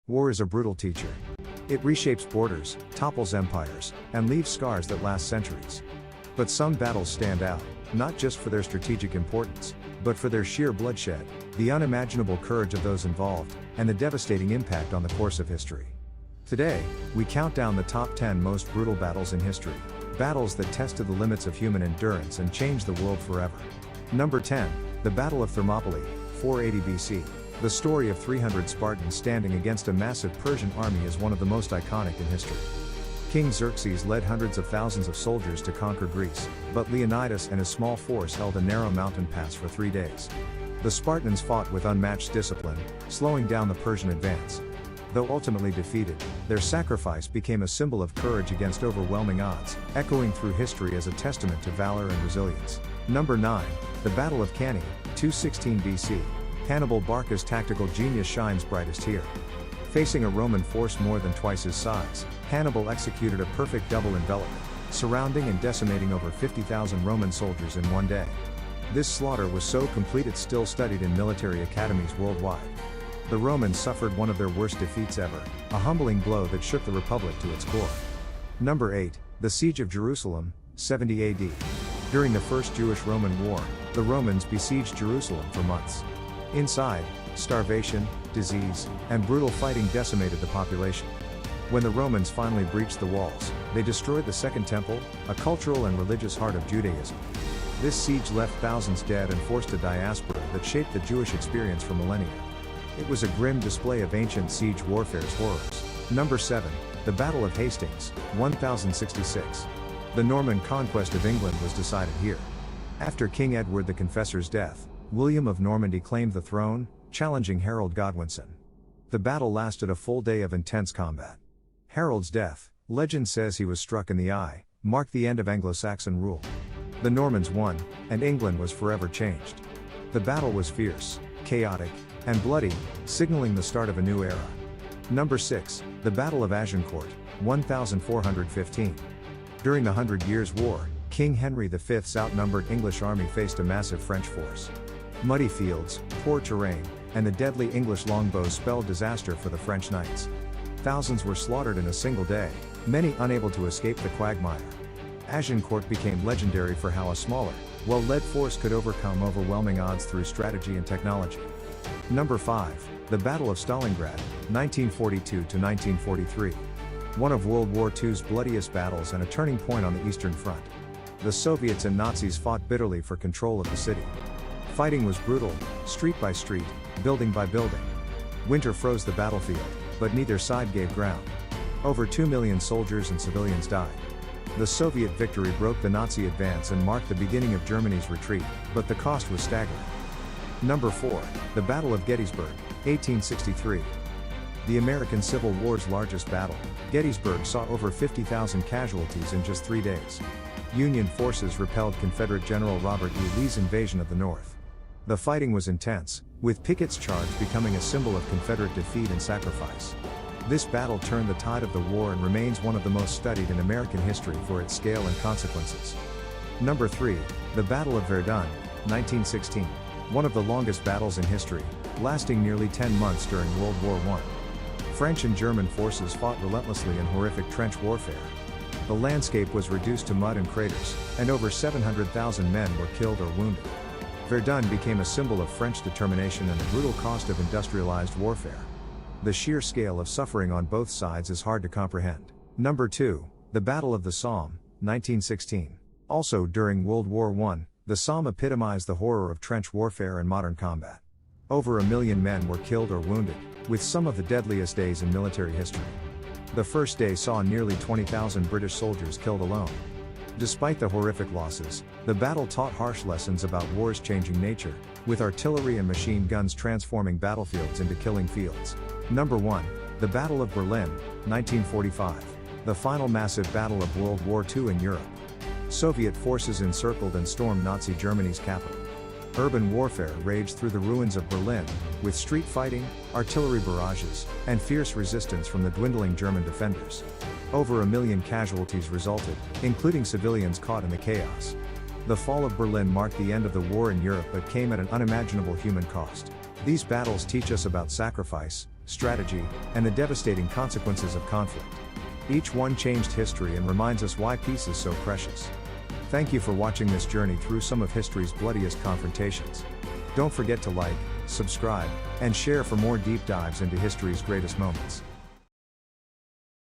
War is a brutal teacher. It reshapes borders, topples empires, and leaves scars that last centuries. But some battles stand out, not just for their strategic importance, but for their sheer bloodshed, the unimaginable courage of those involved, and the devastating impact on the course of history. Today, we count down the top 10 most brutal battles in history, battles that tested the limits of human endurance and changed the world forever. Number 10, the Battle of Thermopylae, 480 BC. The story of 300 Spartans standing against a massive Persian army is one of the most iconic in history. King Xerxes led hundreds of thousands of soldiers to conquer Greece, but Leonidas and his small force held a narrow mountain pass for 3 days. The Spartans fought with unmatched discipline, slowing down the Persian advance. Though ultimately defeated, their sacrifice became a symbol of courage against overwhelming odds, echoing through history as a testament to valor and resilience. Number 9, the Battle of Cannae, 216 BC. Hannibal Barca's tactical genius shines brightest here. Facing a Roman force more than twice his size, Hannibal executed a perfect double envelopment, surrounding and decimating over 50,000 Roman soldiers in one day. This slaughter was so complete it's still studied in military academies worldwide. The Romans suffered one of their worst defeats ever, a humbling blow that shook the Republic to its core. Number 8, the Siege of Jerusalem, 70 AD. During the First Jewish-Roman War, the Romans besieged Jerusalem for months. Inside, starvation, disease, and brutal fighting decimated the population. When the Romans finally breached the walls, they destroyed the Second Temple, a cultural and religious heart of Judaism. This siege left thousands dead and forced a diaspora that shaped the Jewish experience for millennia. It was a grim display of ancient siege warfare's horrors. Number 7, the Battle of Hastings, 1066. The Norman conquest of England was decided here. After King Edward the Confessor's death, William of Normandy claimed the throne, challenging Harold Godwinson. The battle lasted a full day of intense combat. Harold's death, legend says he was struck in the eye, marked the end of Anglo-Saxon rule. The Normans won, and England was forever changed. The battle was fierce, chaotic, and bloody, signaling the start of a new era. Number 6, the Battle of Agincourt, 1415. During the 100 Years' War, King Henry V's outnumbered English army faced a massive French force. Muddy fields, poor terrain, and the deadly English longbows spelled disaster for the French knights. Thousands were slaughtered in a single day, many unable to escape the quagmire. Agincourt became legendary for how a smaller, well-led force could overcome overwhelming odds through strategy and technology. Number 5, the Battle of Stalingrad, 1942 to 1943. One of World War II's bloodiest battles and a turning point on the Eastern Front. The Soviets and Nazis fought bitterly for control of the city. Fighting was brutal, street by street, building by building. Winter froze the battlefield, but neither side gave ground. Over 2 million soldiers and civilians died. The Soviet victory broke the Nazi advance and marked the beginning of Germany's retreat, but the cost was staggering. Number 4, the Battle of Gettysburg, 1863. The American Civil War's largest battle, Gettysburg saw over 50,000 casualties in just 3 days. Union forces repelled Confederate General Robert E. Lee's invasion of the North. The fighting was intense, with Pickett's charge becoming a symbol of Confederate defeat and sacrifice. This battle turned the tide of the war and remains one of the most studied in American history for its scale and consequences. Number 3, the Battle of Verdun, 1916. One of the longest battles in history, lasting nearly 10 months during World War I. French and German forces fought relentlessly in horrific trench warfare. The landscape was reduced to mud and craters, and over 700,000 men were killed or wounded. Verdun became a symbol of French determination and the brutal cost of industrialized warfare. The sheer scale of suffering on both sides is hard to comprehend. Number 2, the Battle of the Somme, 1916. Also during World War I, the Somme epitomized the horror of trench warfare and modern combat. Over 1 million men were killed or wounded, with some of the deadliest days in military history. The first day saw nearly 20,000 British soldiers killed alone. Despite the horrific losses, the battle taught harsh lessons about war's changing nature, with artillery and machine guns transforming battlefields into killing fields. Number 1, the Battle of Berlin, 1945. The final massive battle of World War II in Europe. Soviet forces encircled and stormed Nazi Germany's capital. Urban warfare raged through the ruins of Berlin, with street fighting, artillery barrages, and fierce resistance from the dwindling German defenders. Over 1 million casualties resulted, including civilians caught in the chaos. The fall of Berlin marked the end of the war in Europe but came at an unimaginable human cost. These battles teach us about sacrifice, strategy, and the devastating consequences of conflict. Each one changed history and reminds us why peace is so precious. Thank you for watching this journey through some of history's bloodiest confrontations. Don't forget to like, subscribe, and share for more deep dives into history's greatest moments.